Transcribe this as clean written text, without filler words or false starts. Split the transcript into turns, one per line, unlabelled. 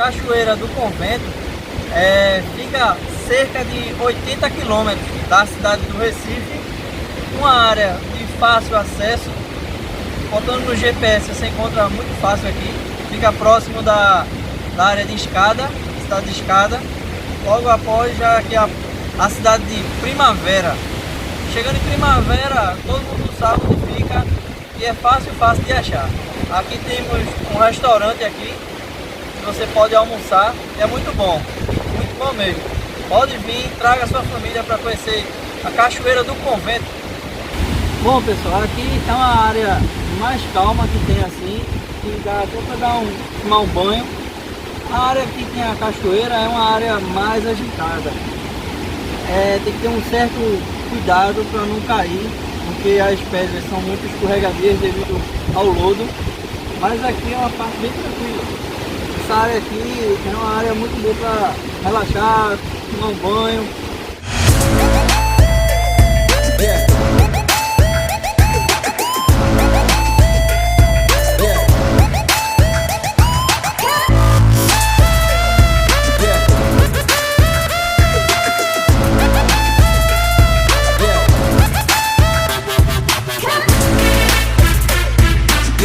Cachoeira do Convento fica cerca de 80 quilômetros da cidade do Recife, uma área de fácil acesso. Botando no GPS você encontra muito fácil aqui, fica próximo da área de Escada, cidade de Escada, logo após já aqui a cidade de Primavera. Chegando em Primavera, todo mundo sabe onde fica e é fácil de achar. Aqui temos um restaurante aqui, que você pode almoçar, e é muito bom mesmo. Pode vir, traga a sua família para conhecer a Cachoeira do Convento. Bom pessoal, aqui é uma área mais calma que tem assim, que dá até para tomar um banho. A área que tem a cachoeira é uma área mais agitada. Tem que ter um certo cuidado para não cair, porque as pedras são muito escorregadias devido ao lodo. Mas aqui é uma parte bem tranquila. Essa área aqui é uma área muito boa para relaxar, tomar um banho.